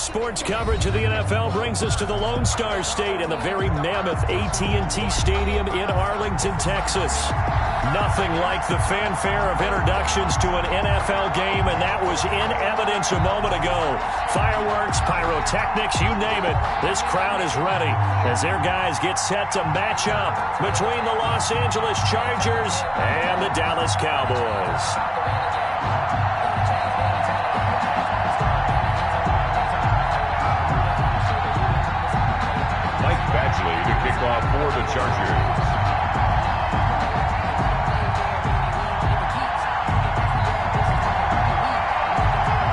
sports coverage of the NFL brings us to the Lone Star State and the very mammoth AT&T Stadium in Arlington, Texas. Nothing like the fanfare of introductions to an NFL game, and that was in evidence a moment ago. Fireworks, pyrotechnics, you name it. This crowd is ready as their guys get set to match up between the Los Angeles Chargers and the Dallas Cowboys. To kick off for the Chargers.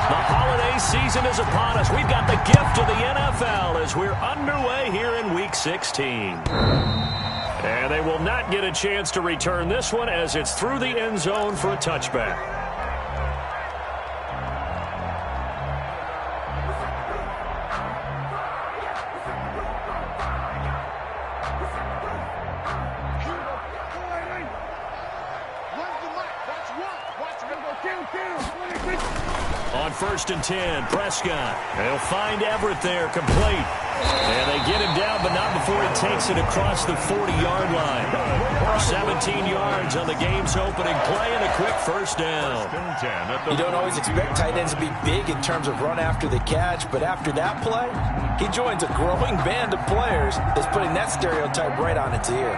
The holiday season is upon us. We've got the gift of the NFL as we're underway here in Week 16. And they will not get a chance to return this one as it's through the end zone for a touchback. On 1st and 10, Prescott. They'll find Everett there, complete. And they get him down, but not before he takes it across the 40-yard line. 17 yards on the game's opening play and a quick first down. You don't always expect tight ends to be big in terms of run after the catch, but after that play, he joins a growing band of players that's putting that stereotype right on its ear.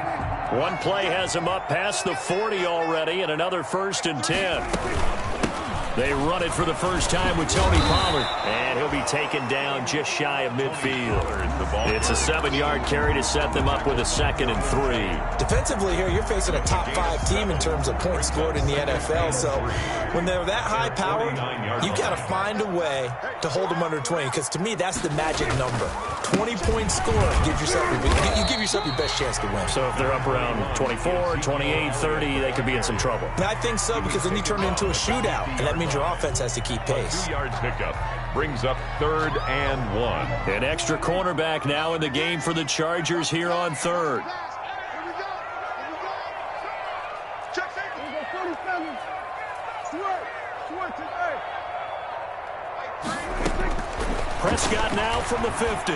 One play has him up past the 40 already, and another 1st and 10. They run it for the first time with Tony Pollard, and he'll be taken down just shy of midfield. It's a 7-yard carry to set them up with a 2nd and 3. Defensively here, you're facing a top-5 team in terms of points scored in the NFL, so when they're that high-powered, you got to find a way to hold them under 20, because to me, that's the magic number. 20-point score, you give yourself your best chance to win. So if they're up around 24, 28, 30, they could be in some trouble. I think so, because then you turn it into a shootout, and that means your offense has to keep pace. 2-yard pickup brings up 3rd and 1. An extra cornerback now in the game for the Chargers here on 3rd. Prescott now from the 50.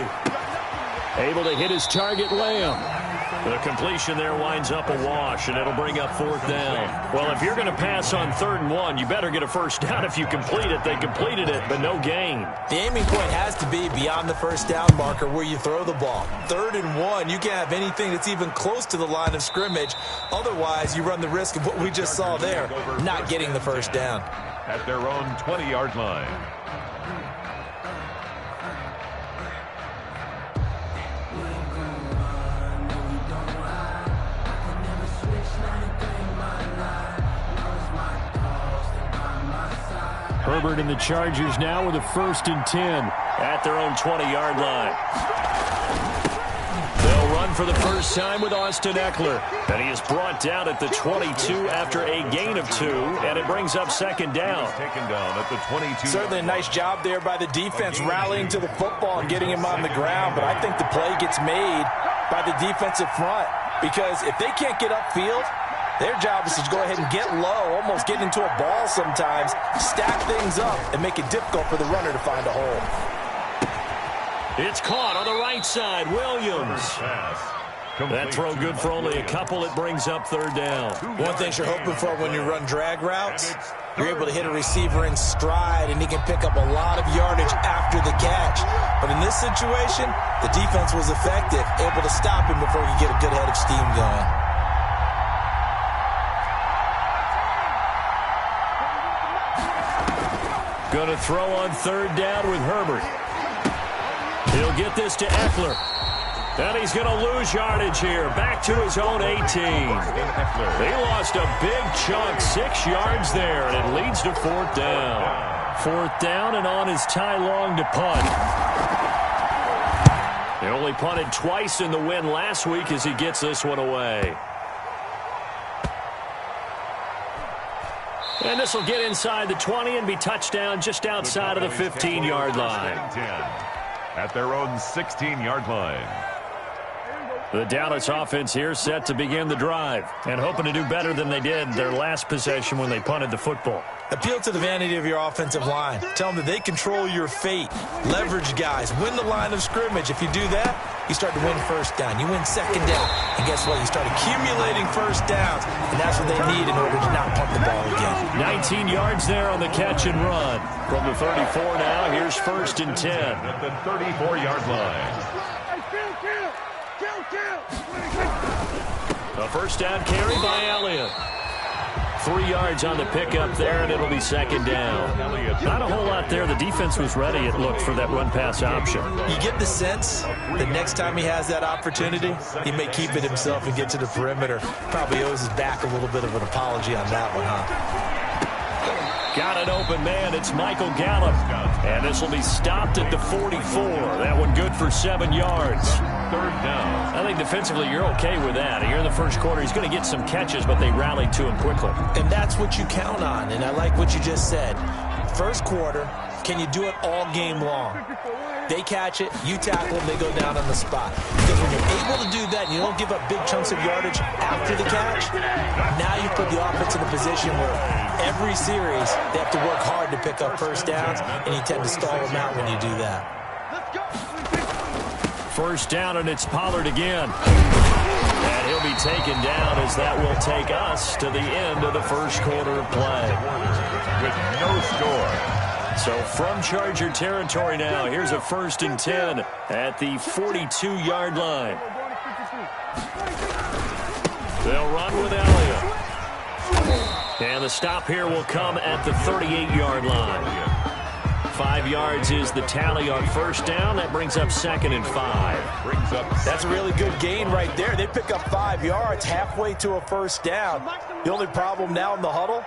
Able to hit his target, Lamb. The completion there winds up a wash, and it'll bring up 4th down. Well, if you're going to pass on 3rd and 1, you better get a first down if you complete it. They completed it, but no gain. The aiming point has to be beyond the first down marker where you throw the ball. 3rd and 1, you can't have anything that's even close to the line of scrimmage. Otherwise, you run the risk of what we just saw there, not getting the first down. At their own 20-yard line. Herbert and the Chargers now with a 1st and 10 at their own 20-yard line. They'll run for the first time with Austin Eckler. And he is brought down at the 22 after a gain of 2, and it brings up 2nd down. Taken down at the 22. Certainly a nice job there by the defense rallying to the football and getting him on the ground, but I think the play gets made by the defensive front, because if they can't get upfield, their job is to go ahead and get low, almost get into a ball sometimes, stack things up, and make it difficult for the runner to find a hole. It's caught on the right side. Williams. That throw good for only a couple. It brings up 3rd down. One thing you're hoping for when you run drag routes, you're able to hit a receiver in stride, and he can pick up a lot of yardage after the catch. But in this situation, the defense was effective, able to stop him before he could get a good head of steam going. Going to throw on 3rd down with Herbert. He'll get this to Eckler. And he's going to lose yardage here. Back to his own 18. They lost a big chunk, 6 yards there, and it leads to 4th down. 4th down, and on is Ty Long to punt. He only punted twice in the win last week as he gets this one away. And this will get inside the 20 and be touchdown just outside of the 15-yard line. At their own 16-yard line. The Dallas offense here set to begin the drive and hoping to do better than they did their last possession when they punted the football. Appeal to the vanity of your offensive line. Tell them that they control your fate. Leverage guys. Win the line of scrimmage. If you do that, you start to win first down. You win second down. And guess what? You start accumulating first downs. And that's what they need in order to not punt the ball again. 19 yards there on the catch and run. From the 34 now, here's 1st and 10. At the 34-yard line. A first down carry by Elliott. 3 yards on the pickup there, and it'll be 2nd down. Not a whole lot there. The defense was ready, it looked, for that run-pass option. You get the sense that next time he has that opportunity, he may keep it himself and get to the perimeter. Probably owes his back a little bit of an apology on that one, huh? Got an open man. It's Michael Gallup. And this will be stopped at the 44. That one good for 7 yards. 3rd down. I think defensively you're okay with that. Here in the first quarter, he's going to get some catches, but they rallied to him quickly. And that's what you count on, and I like what you just said. First quarter, can you do it all game long? They catch it, you tackle them, they go down on the spot. Because when you're able to do that and you don't give up big chunks of yardage after the catch, now you put the offense in a position where every series they have to work hard to pick up first downs, and you tend to stall them out when you do that. First down, and it's Pollard again. And he'll be taken down as that will take us to the end of the first quarter of play. With no score. So from Charger territory now, here's a 1st and 10 at the 42-yard line. They'll run with Elliott. And the stop here will come at the 38-yard line. 5 yards is the tally on first down. That brings up 2nd and 5. That's a really good gain right there. They pick up 5 yards halfway to a first down. The only problem now in the huddle,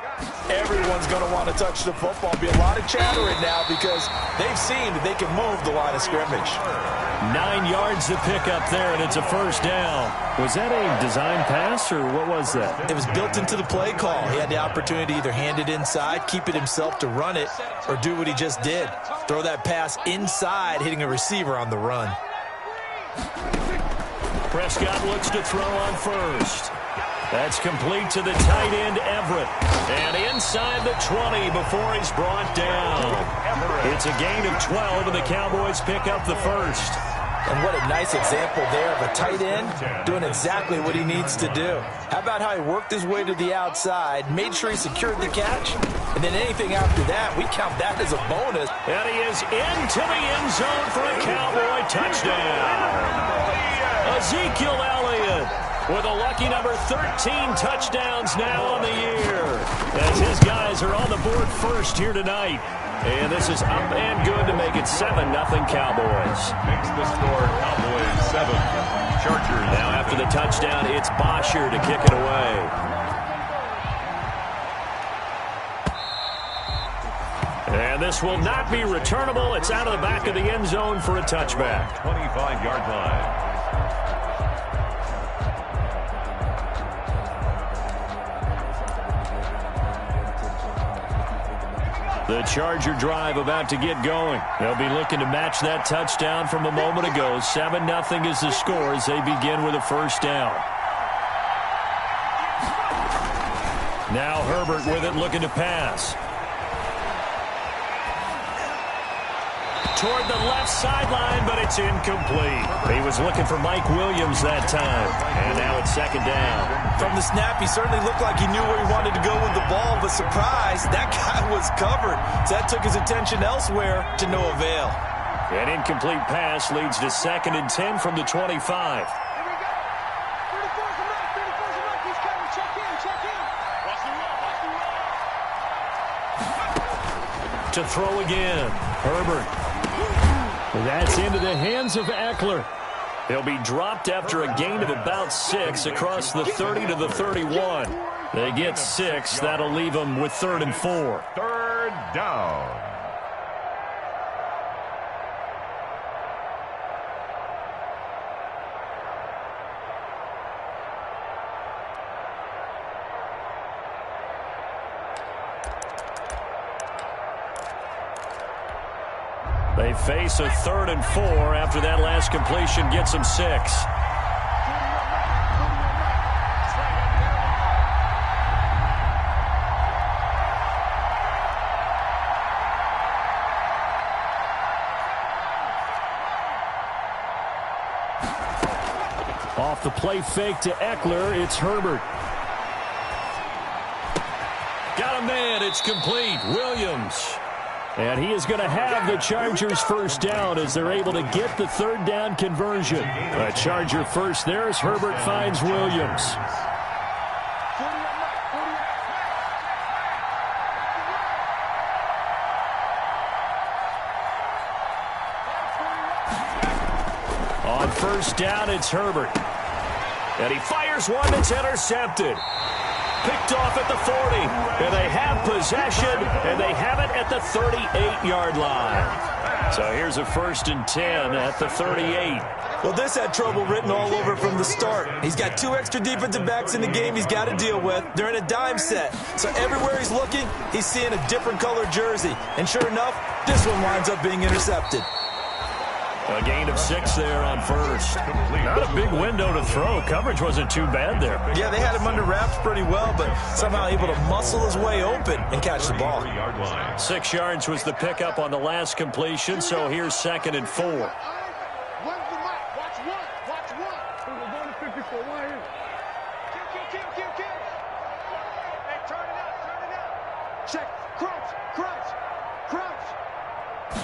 everyone's going to want to touch the football. Be a lot of chattering now because they've seen that they can move the line of scrimmage. 9 yards to pick up there, and it's a first down. Was that a design pass, or what was that? It was built into the play call. He had the opportunity to either hand it inside, keep it himself to run it, or do what he just did. Throw that pass inside, hitting a receiver on the run. Prescott looks to throw on first. That's complete to the tight end, Everett. And inside the 20 before he's brought down. It's a gain of 12, and the Cowboys pick up the first. And what a nice example there of a tight end doing exactly what he needs to do. How about how he worked his way to the outside, made sure he secured the catch, and then anything after that, we count that as a bonus. And he is into the end zone for a Cowboy touchdown. Ezekiel Elliott with a lucky number 13 touchdowns now on the year. As his guys are on the board first here tonight. And this is up and good to make it 7-0 Cowboys. Makes the score Cowboys 7. Chargers. Now after the touchdown, it's Bosher to kick it away. And this will not be returnable. It's out of the back of the end zone for a touchback. 25-yard line. The Charger drive about to get going. They'll be looking to match that touchdown from a moment ago. 7-0 is the score as they begin with a first down. Now Herbert with it, looking to pass. Toward the left sideline, but it's incomplete. He was looking for Mike Williams that time. And now it's 2nd down. From the snap, he certainly looked like he knew where he wanted to go with the ball, but surprise, that guy was covered. So that took his attention elsewhere to no avail. An incomplete pass leads to 2nd and 10 from the 25. To throw again, Herbert. That's into the hands of Eckler. He'll be dropped after a gain of about 6 across the 30 to the 31. They get 6. That'll leave them with 3rd and 4. 3rd down. They face a 3rd and 4 after that last completion gets them 6. off the play fake to Eckler. It's Herbert. Got a man. It's complete. Williams. And he is going to have the Chargers first down as they're able to get the third down conversion. A Charger first there as Herbert finds Williams. On first down, it's Herbert. And he fires one that's intercepted. Picked off at the 40, and they have possession, and they have it at the 38-yard line. So here's a 1st and 10 at the 38. Well, this had trouble written all over from the start. He's got 2 extra defensive backs in the game he's got to deal with. They're in a dime set. So everywhere he's looking, he's seeing a different colored jersey. And sure enough, this one winds up being intercepted. A gain of 6 there on first. Not a big window to throw. Coverage wasn't too bad there. Yeah, they had him under wraps pretty well, but somehow able to muscle his way open and catch the ball. 6 yards was the pickup on the last completion, so here's 2nd and 4. Watch one. We're going to 54. Right here. Kill. Hey, turn it out. Check. Crouch.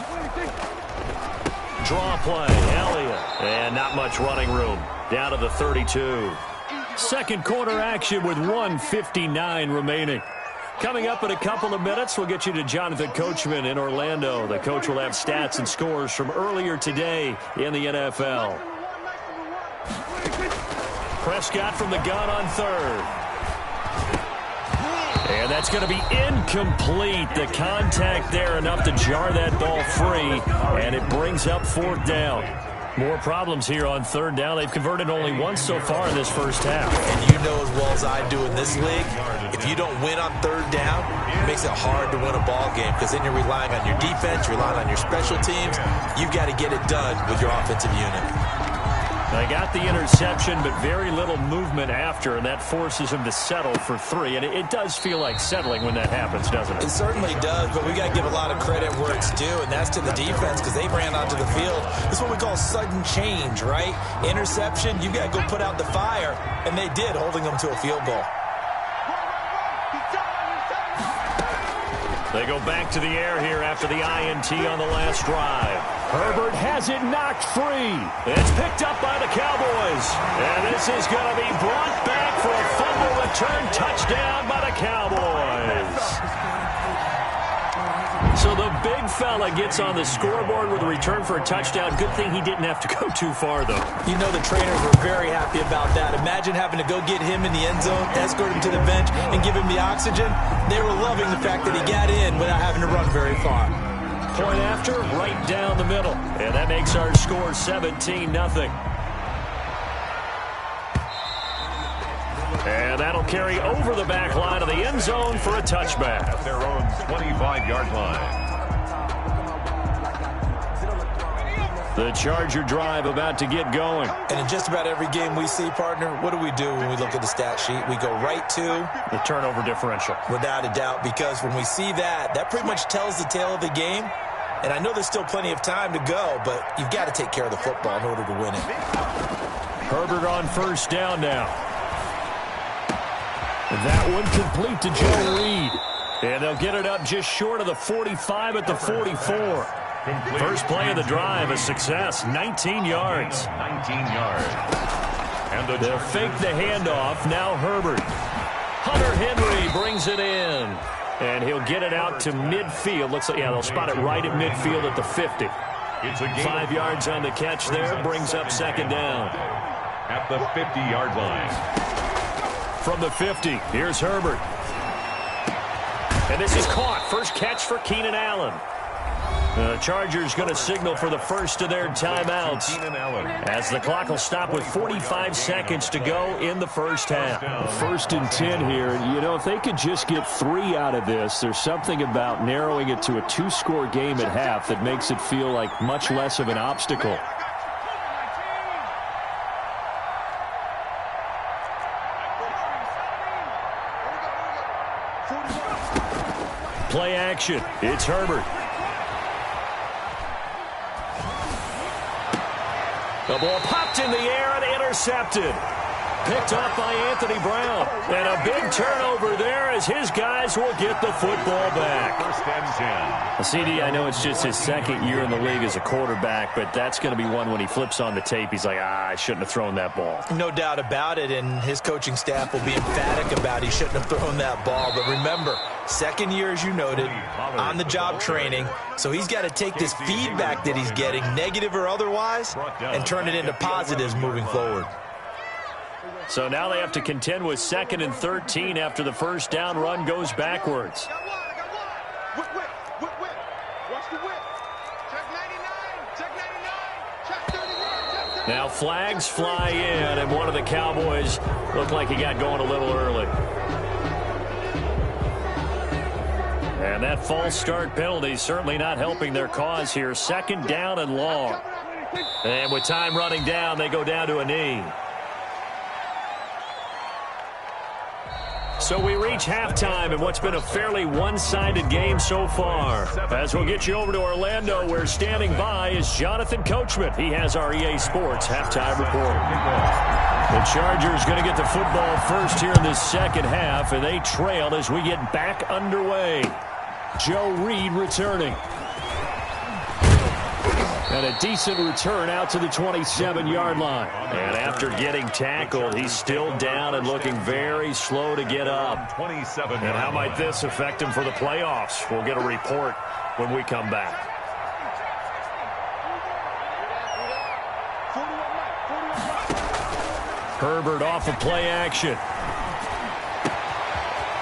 What do you think? Draw play, Elliott. And not much running room. Down to the 32. Second quarter action with 1:59 remaining. Coming up in a couple of minutes, we'll get you to Jonathan Coachman in Orlando. The coach will have stats and scores from earlier today in the NFL. Prescott from the gun on 3rd. And that's going to be incomplete. The contact there enough to jar that ball free, and it brings up 4th down. More problems here on 3rd down. They've converted only once so far in this first half. And you know as well as I do in this league, if you don't win on 3rd down, it makes it hard to win a ball game because then you're relying on your defense, you're relying on your special teams. You've got to get it done with your offensive unit. They got the interception, but very little movement after, and that forces him to settle for 3. And it does feel like settling when that happens, doesn't it? It certainly does, but we got to give a lot of credit where it's due, and that's to the defense because they ran onto the field. This is what we call sudden change, right? Interception, you got to go put out the fire, and they did, holding them to a field goal. They go back to the air here after the INT on the last drive. Herbert has it knocked free. It's picked up by the Cowboys. And this is going to be brought back for a fumble return touchdown by the Cowboys. So the big fella gets on the scoreboard with a return for a touchdown. Good thing he didn't have to go too far, though. You know the trainers were very happy about that. Imagine having to go get him in the end zone, escort him to the bench, and give him the oxygen. They were loving the fact that he got in without having to run very far. Point after, right down the middle. And that makes our score 17-0. And that'll carry over the back line of the end zone for a touchback. At their own 25-yard line. The Charger drive about to get going. And in just about every game we see, partner, what do we do when we look at the stat sheet? We go right to the turnover differential. Without a doubt, because when we see that, that pretty much tells the tale of the game. And I know there's still plenty of time to go, but you've got to take care of the football in order to win it. Herbert on first down now. That one complete to Joe Reed. And they'll get it up just short of the 45 at the 44. First play of the drive, a success, 19 yards. 19 yards. And they'll fake the handoff. Now Herbert. Hunter Henry brings it in. And he'll get it out to midfield. Looks like, yeah, they'll spot it right at midfield at the 50. 5 yards on the catch there, brings up 2nd down. At the 50-yard line. From the 50, here's Herbert. And this is caught. First catch for Keenan Allen. The Chargers going to signal for the first of their timeouts as the clock will stop with 45 seconds to go in the first half. 1st and 10 here. You know, if they could just get 3 out of this, there's something about narrowing it to a 2-score game at half that makes it feel like much less of an obstacle. Play action. It's Herbert. The ball popped in the air and intercepted. Picked off by Anthony Brown. And a big turnover there as his guys will get the football back. First and 10. CD, I know it's just his second year in the league as a quarterback, but that's going to be one when he flips on the tape, he's like, I shouldn't have thrown that ball. No doubt about it, and his coaching staff will be emphatic about he shouldn't have thrown that ball. But remember, second year, as you noted, on-the-job training, so he's got to take this feedback that he's getting, negative or otherwise, and turn it into positives moving forward. So now they have to contend with 2nd and 13 after the first down run goes backwards. Watch the whip. Check 99. Check 99. Check 31. Now flags fly in, and one of the Cowboys looked like he got going a little early. And that false start penalty certainly not helping their cause here. 2nd down and long. And with time running down, they go down to a knee. So we reach halftime in what's been a fairly one-sided game so far. As we'll get you over to Orlando, where standing by is Jonathan Coachman. He has our EA Sports halftime report. The Chargers going to get the football first here in this second half, and they trail as we get back underway. Joe Reed returning. And a decent return out to the 27-yard line. And after getting tackled, he's still down and looking very slow to get up. 27. And how might this affect him for the playoffs? We'll get a report when we come back. Herbert off of play action.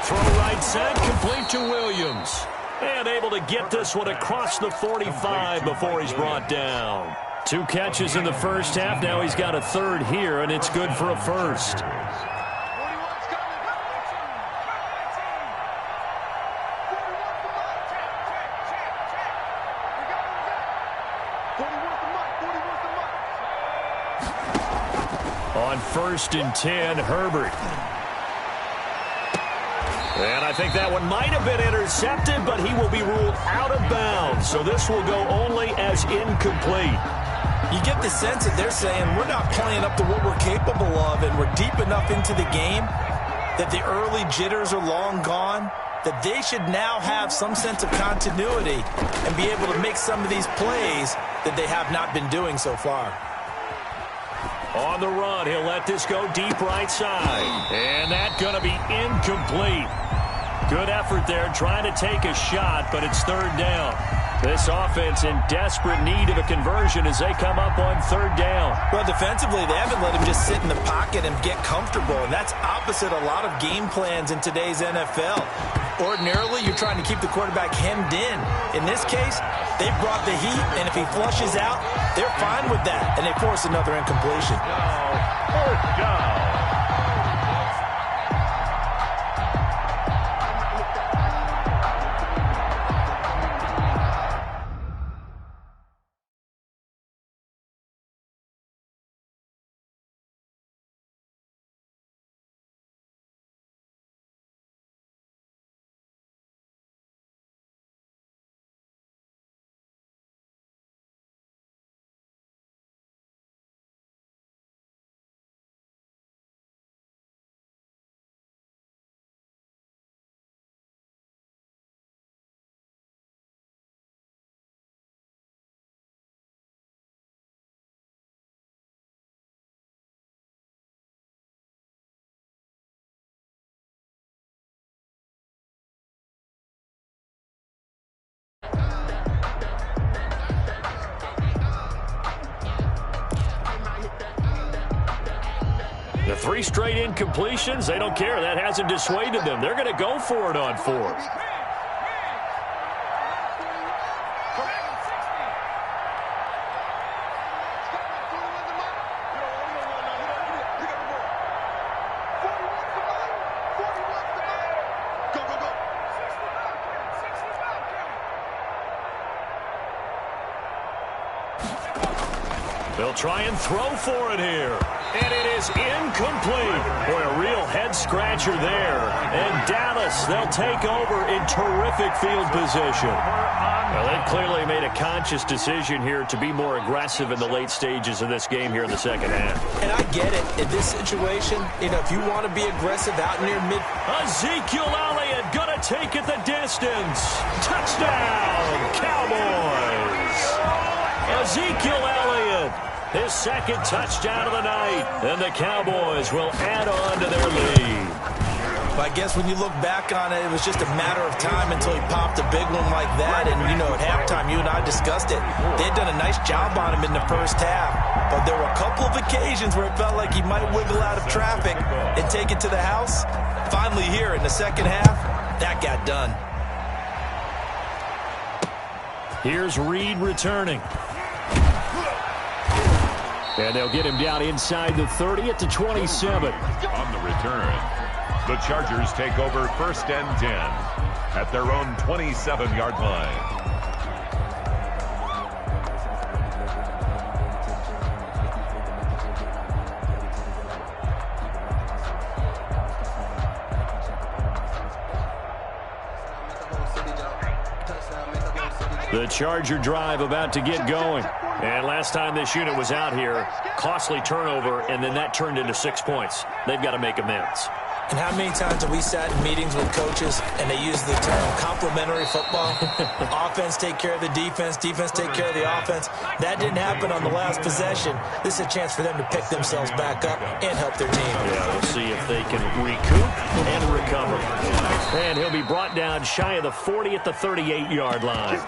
Throw right side, complete to Williams. And able to get this one across the 45 before he's brought down. 2 catches in the first half. Now he's got a third here, and it's good for a first. On 1st and 10, Herbert. And I think that one might have been intercepted, but he will be ruled out of bounds. So this will go only as incomplete. You get the sense that they're saying we're not playing up to what we're capable of, and we're deep enough into the game that the early jitters are long gone, that they should now have some sense of continuity and be able to make some of these plays that they have not been doing so far. On the run, he'll let this go deep right side. And that's going to be incomplete. Good effort there, trying to take a shot, but it's 3rd down. This offense in desperate need of a conversion as they come up on 3rd down. Well, defensively, they haven't let him just sit in the pocket and get comfortable, and that's opposite a lot of game plans in today's NFL. Ordinarily, you're trying to keep the quarterback hemmed in. In this case, they brought the heat, and if he flushes out, they're fine with that, and they force another incompletion. First down. The 3 straight incompletions, they don't care. That hasn't dissuaded them. They're going to go for it on 4th. They'll try and throw for it here. And it is incomplete. Boy, a real head-scratcher there. And Dallas, they'll take over in terrific field position. Well, they clearly made a conscious decision here to be more aggressive in the late stages of this game here in the second half. And I get it. In this situation, if you want to be aggressive out near mid... Ezekiel Elliott gonna take it the distance. Touchdown, Cowboys. Ezekiel Elliott, his second touchdown of the night. And the Cowboys will add on to their lead. But I guess when you look back on it, it was just a matter of time until he popped a big one like that. And, at halftime, you and I discussed it. They had done a nice job on him in the first half. But there were a couple of occasions where it felt like he might wiggle out of traffic and take it to the house. Finally here in the second half, that got done. Here's Reed returning. And they'll get him down inside the 30 at the 27. On the return, the Chargers take over 1st and 10 at their own 27-yard line. The Charger drive about to get going. And last time this unit was out here, costly turnover, and then that turned into 6 points. They've got to make amends. And how many times have we sat in meetings with coaches and they use the term complementary football? Offense take care of the defense, defense take care of the offense. That didn't happen on the last possession. This is a chance for them to pick themselves back up and help their team. Yeah, we'll see if they can recoup and recover. And he'll be brought down shy of the 40 at the 38-yard line.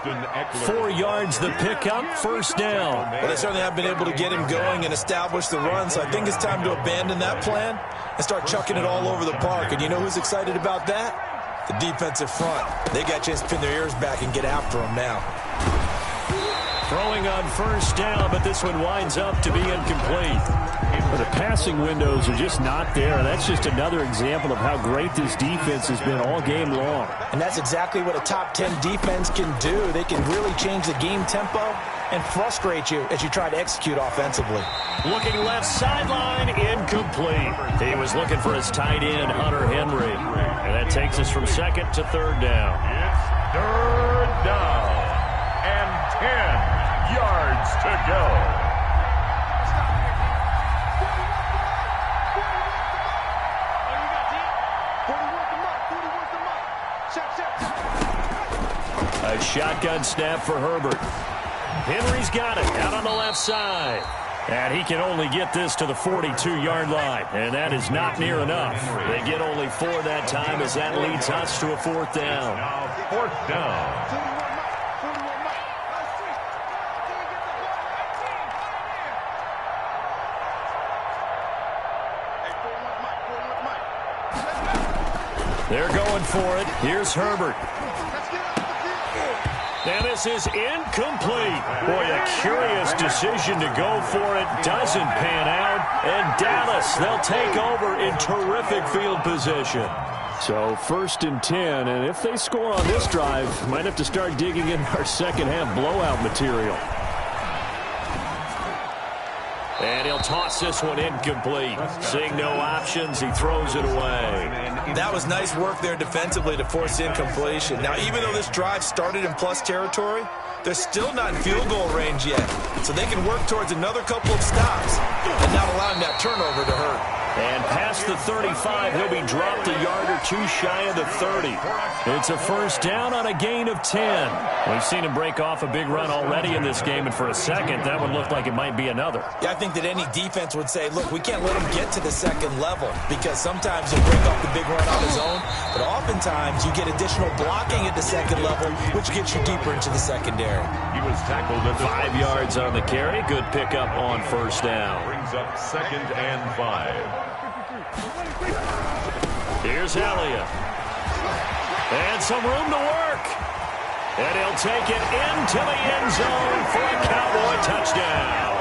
4 yards the pickup, first down. Well, they certainly have been able to get him going and establish the run, so I think it's time to abandon that plan and start chucking it all over the park. And you know who's excited about that? The defensive front. They got a chance to pin their ears back and get after him now. Throwing on first down, but this one winds up to be incomplete. The passing windows are just not there. That's just another example of how great this defense has been all game long. And that's exactly what a top 10 defense can do. They can really change the game tempo and frustrate you as you try to execute offensively. Looking left sideline, incomplete. He was looking for his tight end, Hunter Henry. And that takes us from second to third down. It's third down and 10 yards to go. A shotgun snap for Herbert. Henry's got it out on the left side. And he can only get this to the 42-yard line. And that is not near enough. They get only 4 that time as that leads us to a 4th down. Now 4th down. They're going for it. Here's Herbert. And this is incomplete. Boy, a curious decision to go for it. Doesn't pan out. And Dallas, they'll take over in terrific field position. So 1st and 10. And if they score on this drive, might have to start digging in our second half blowout material. And he'll toss this one incomplete. Seeing no options, he throws it away. That was nice work there defensively to force incompletion. Now, even though this drive started in plus territory, they're still not in field goal range yet. So they can work towards another couple of stops and not allowing that turnover to hurt. And past the 35, he'll be dropped a yard or 2 shy of the 30. It's a first down on a gain of 10. We've seen him break off a big run already in this game, and for a second, that one looked like it might be another. Yeah, I think that any defense would say, look, we can't let him get to the second level because sometimes he'll break off the big run on his own, but oftentimes you get additional blocking at the second level, which gets you deeper into the secondary. He was tackled at 5 yards on the carry. Good pickup on first down. Brings up 2nd and 5. Here's Elliott. And some room to work. And he'll take it into the end zone for a Cowboy touchdown.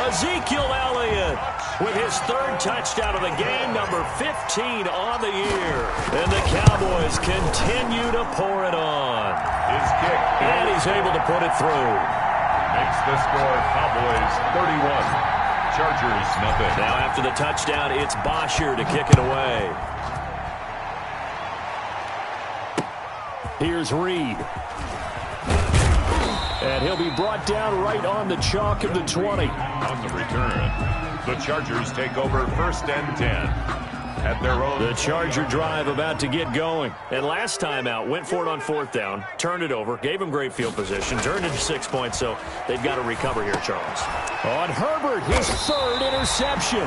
Ezekiel Elliott with his 3rd touchdown of the game, number 15 on the year. And the Cowboys continue to pour it on. His kick. And he's able to put it through. Makes the score Cowboys 31, Chargers nothing. Now after the touchdown, it's Bosher to kick it away. Here's Reed. And he'll be brought down right on the chalk of the 20. On the return, the Chargers take over 1st and 10. At their own. The Charger drive about to get going. And last time out, went for it on 4th down, turned it over, gave him great field position, turned it to 6 points, so they've got to recover here, Charles. On Herbert, his 3rd interception.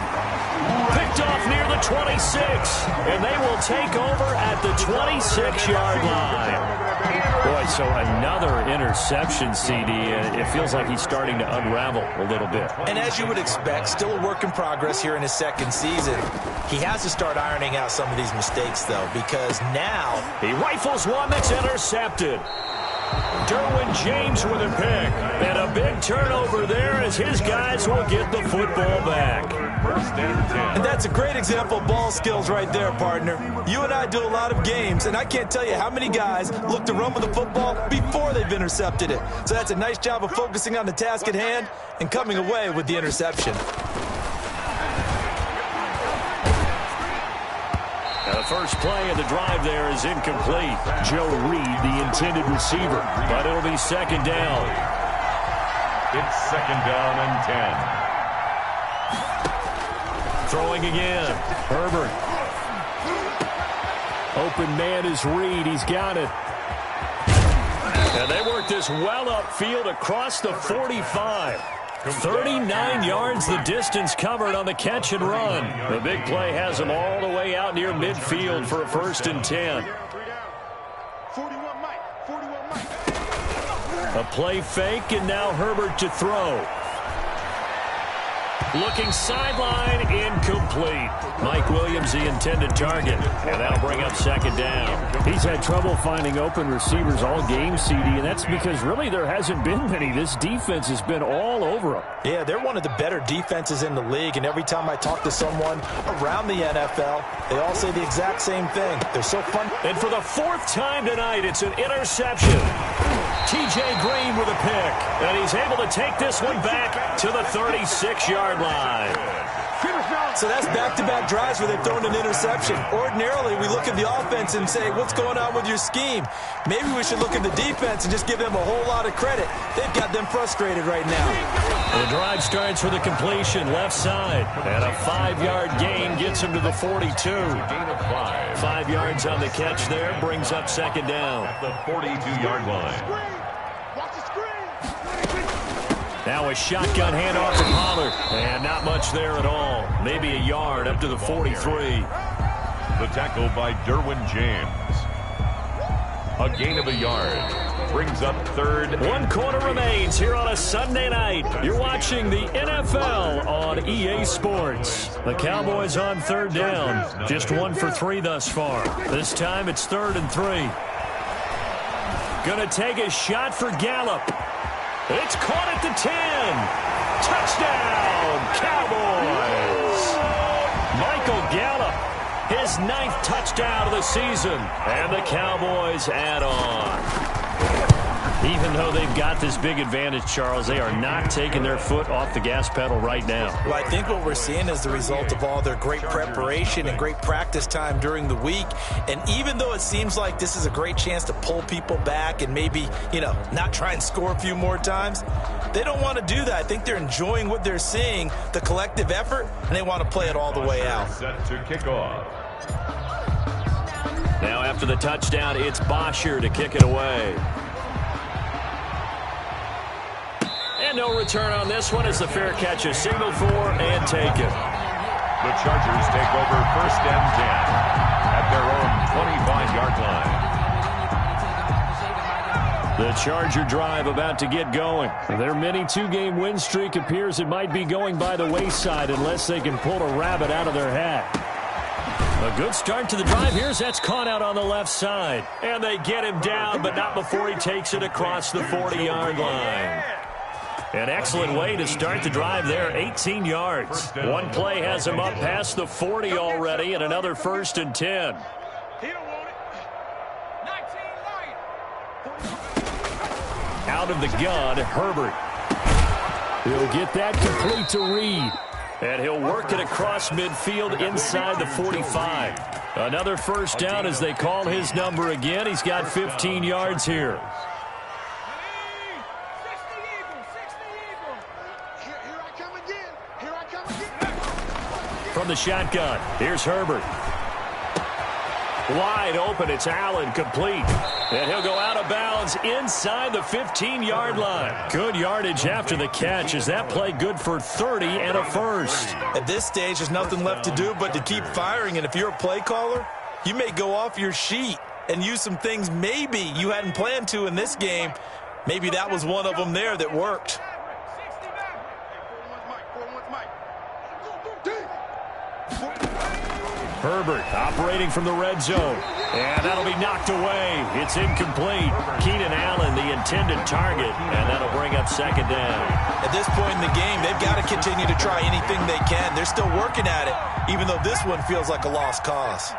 Picked off near the 26, and they will take over at the 26-yard line. Boy, so another interception, CD, and it feels like he's starting to unravel a little bit. And as you would expect, still a work in progress here in his 2nd season. He has to start ironing out some of these mistakes, though, because now he rifles one that's intercepted. Derwin James with a pick. And a big turnover there as his guys will get the football back. 1st and 10. And that's a great example of ball skills right there, partner. You and I do a lot of games, and I can't tell you how many guys look to run with the football before they've intercepted it. So that's a nice job of focusing on the task at hand and coming away with the interception. Now the first play of the drive there is incomplete. Joe Reed, the intended receiver, but it'll be 2nd down. It's 2nd down and 10. Throwing again. Herbert. Open man is Reed. He's got it. And they work this well upfield across the 45. 39 yards the distance covered on the catch and run. The big play has them all the way out near midfield for a 1st and 10. 41 Mike. A play fake, and now Herbert to throw. Looking sideline, incomplete. Mike Williams, the intended target. And that'll bring up 2nd down. He's had trouble finding open receivers all game, CD, and that's because really there hasn't been many. This defense has been all over him. Yeah, they're one of the better defenses in the league, and every time I talk to someone around the NFL, they all say the exact same thing. They're so fun. And for the 4th time tonight, it's an interception. T.J. Green with a pick, and he's able to take this one back to the 36-yard line. So that's back-to-back drives where they've thrown an interception. Ordinarily, we look at the offense and say, what's going on with your scheme? Maybe we should look at the defense and just give them a whole lot of credit. They've got them frustrated right now. The drive starts with a completion left side, and a 5-yard gain gets him to the 42. Gain of 5. 5 yards on the catch there brings up 2nd down. At the 42-yard line. Watch the screen. Now a shotgun handoff to Pollard, and not much there at all. Maybe a yard up to the 43. The tackle by Derwin James. A gain of a yard. Brings up 3rd. 1 quarter remains here on a Sunday night. You're watching the NFL on EA Sports. The Cowboys on 3rd down. Just 1 for 3 thus far. This time it's 3rd and 3. Gonna take a shot for Gallup. It's caught at the 10. Touchdown, Cowboys. Michael Gallup, his 9th touchdown of the season. And the Cowboys add on. Even though they've got this big advantage, Charles, they are not taking their foot off the gas pedal right now. Well, I think what we're seeing is the result of all their great preparation and great practice time during the week. And even though it seems like this is a great chance to pull people back and maybe, not try and score a few more times, they don't want to do that. I think they're enjoying what they're seeing, the collective effort, and they want to play it all the way out. Set to kick off. Now after the touchdown, it's Bosher to kick it away. And no return on this one as the fair catch is signaled for and taken. The Chargers take over 1st and 10 at their own 25-yard line. The Charger drive about to get going. Their mini 2-game win streak appears it might be going by the wayside unless they can pull a rabbit out of their hat. A good start to the drive. Here's that's caught out on the left side. And they get him down, but not before he takes it across the 40-yard line. An excellent way to start the drive there, 18 yards. One play has him up past the 40 already, and another 1st and 10. He don't want it. 19 light. Out of the gun, Herbert. He'll get that complete to Reed. And he'll work it across midfield inside the 45. Another first down as they call his number again. He's got 15 yards here. From the shotgun, here's Herbert. Wide open, it's Allen, complete. And he'll go out of bounds inside the 15-yard line. Good yardage after the catch. Is that play good for 30 and a first? At this stage, there's nothing left to do but to keep firing. And if you're a play caller, you may go off your sheet and use some things maybe you hadn't planned to in this game. Maybe that was one of them there that worked. Herbert operating from the red zone. And that'll be knocked away. It's incomplete. Keenan Allen, the intended target. And that'll bring up second down. At this point in the game, they've got to continue to try anything they can. They're still working at it, even though this one feels like a lost cause.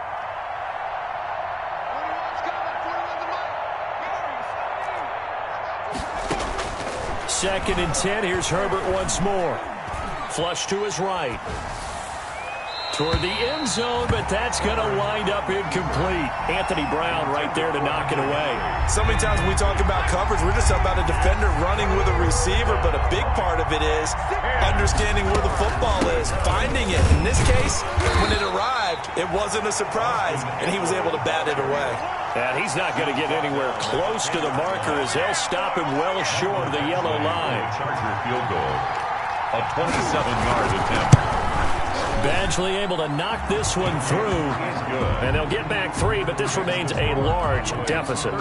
Second and 10. Here's Herbert once more. Flush to his right. Toward the end zone, but that's going to wind up incomplete. Anthony Brown right there to knock it away. So many times when we talk about coverage, we're just talking about a defender running with a receiver, but a big part of it is understanding where the football is, finding it. In this case, when it arrived, it wasn't a surprise, and he was able to bat it away. And he's not going to get anywhere close to the marker as they'll stop him well short of the yellow line. Charger field goal. A 27-yard attempt. Badgley able to knock this one through. And they'll get back 3, but this remains a large deficit.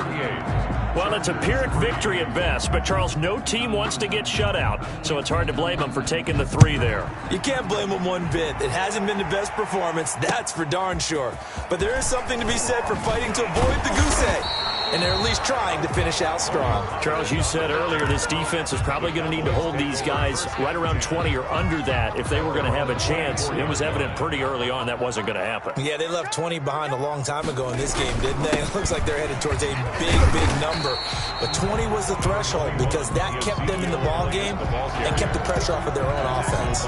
Well, it's a Pyrrhic victory at best, but, Charles, no team wants to get shut out, so it's hard to blame them for taking the 3 there. You can't blame them one bit. It hasn't been the best performance, that's for darn sure. But there is something to be said for fighting to avoid the goose egg. And they're at least trying to finish out strong. Charles, you said earlier this defense is probably going to need to hold these guys right around 20 or under that if they were going to have a chance. It was evident pretty early on that wasn't going to happen. Yeah, they left 20 behind a long time ago in this game, didn't they? It looks like they're headed towards a big number. But 20 was the threshold because that kept them in the ball game and kept the pressure off of their own offense.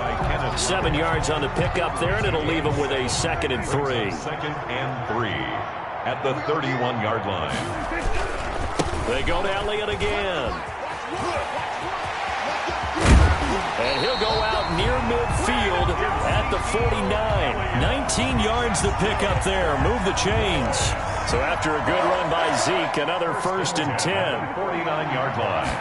7 yards on the pickup there, and it'll leave them with a 2nd and 3. 2nd and 3. At the 31-yard line. They go to Elliott again. And he'll go out near midfield at the 49. 19 yards to pick up there. Move the chains. So after a good run by Zeke, another 1st and 10. 49-yard line.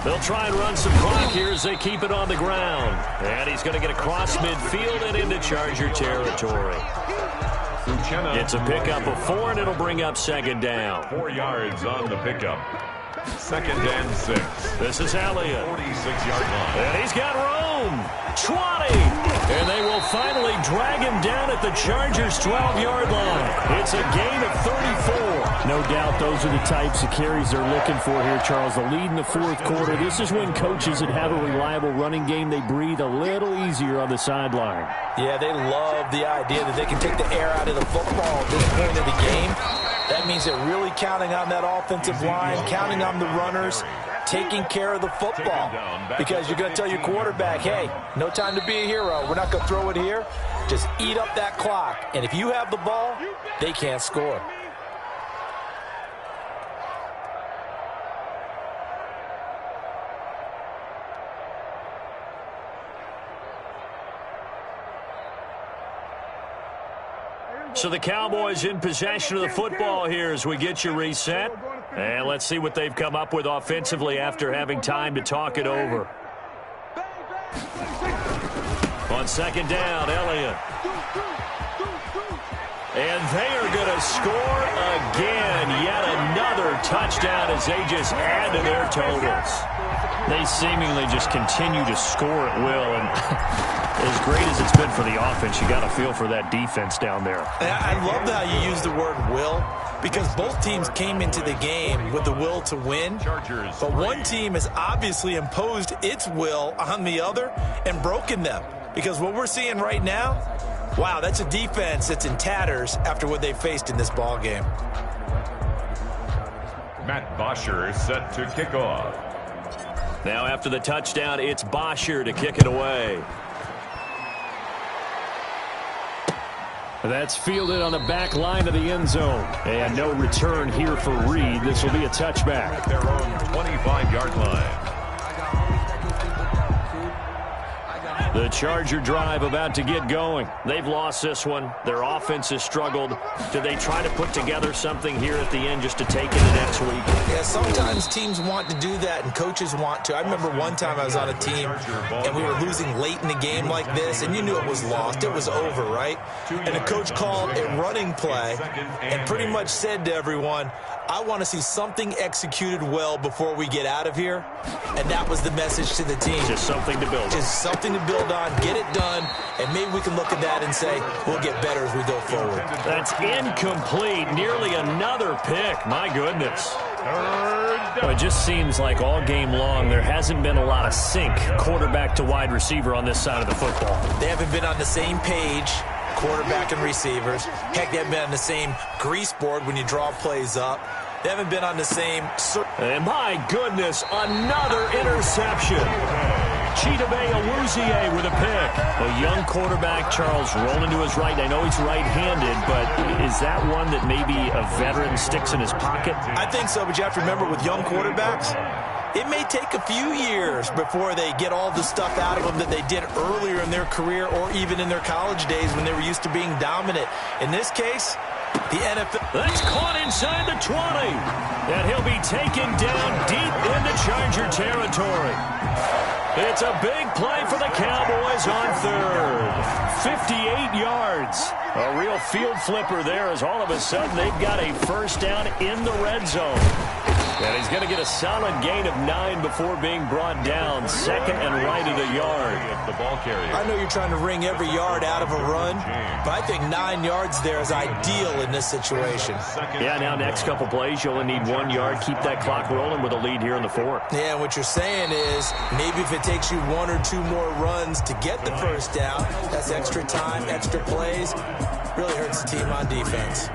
They'll try and run some clock here as they keep it on the ground. And he's going to get across midfield and into Charger territory. It's a pickup of 4, and it'll bring up 2nd down. 4 yards on the pickup. 2nd and 6. This is Elliott. 46-yard line. And he's got room. 20. And they will finally drag him down at the Chargers' 12-yard line. It's a gain of 34. No doubt those are the types of carries they're looking for here, Charles. The lead in the 4th quarter. This is when coaches that have a reliable running game, they breathe a little easier on the sideline. Yeah, they love the idea that they can take the air out of the football at this point of the game. That means they're really counting on that offensive line, counting on the runners, taking care of the football. Because you're going to tell your quarterback, hey, no time to be a hero. We're not going to throw it here. Just eat up that clock. And if you have the ball, they can't score. So the Cowboys in possession of the football here as we get you reset. And let's see what they've come up with offensively after having time to talk it over. On 2nd down, Elliott. And they are going to score again. Yet another touchdown as they just add to their totals. They seemingly just continue to score at will. And as great as it's been for the offense, you got to feel for that defense down there. I love how you use the word will, because both teams came into the game with the will to win. But one team has obviously imposed its will on the other and broken them. Because what we're seeing right now, wow, that's a defense that's in tatters after what they faced in this ball game. Matt Bosher set to kick off. Now after the touchdown, it's Bosher to kick it away. That's fielded on the back line of the end zone. And no return here for Reed. This will be a touchback. At their own 25-yard line. The Charger drive about to get going. They've lost this one. Their offense has struggled. Do they try to put together something here at the end just to take into next week? Yeah, sometimes teams want to do that and coaches want to. I remember one time I was on a team and we were losing late in the game like this, and you knew it was lost. It was over, right? And the coach called a running play and pretty much said to everyone, I want to see something executed well before we get out of here. And that was the message to the team. Just something to build on. Just something to build on, get it done, and maybe we can look at that and say, we'll get better as we go forward. That's incomplete. Nearly another pick. My goodness. Well, it just seems like all game long there hasn't been a lot of sync quarterback to wide receiver on this side of the football. They haven't been on the same page, quarterback and receivers. Heck, they haven't been on the same grease board when you draw plays up. They haven't been on the same... And my goodness, another interception. Chidobe Awuzie with a pick. A young quarterback, Charles, rolling to his right. I know he's right-handed, but is that one that maybe a veteran sticks in his pocket? I think so, but you have to remember with young quarterbacks, it may take a few years before they get all the stuff out of them that they did earlier in their career or even in their college days when they were used to being dominant. In this case, the NFL... That's caught inside the 20. And he'll be taken down deep into Charger territory. It's a big play for the Cowboys on third. 58 yards. A real field flipper there as all of a sudden they've got a first down in the red zone. And he's going to get a solid gain of 9 before being brought down. Second and right of the yard. The ball carrier. I know you're trying to wring every yard out of a run, but I think 9 yards there is ideal in this situation. Yeah, now next couple plays, you only need 1 yard. Keep that clock rolling with a lead here in the fourth. Yeah, what you're saying is maybe if it takes you 1 or 2 more runs to get the first down, that's extra time, extra plays. Really hurts the team on defense.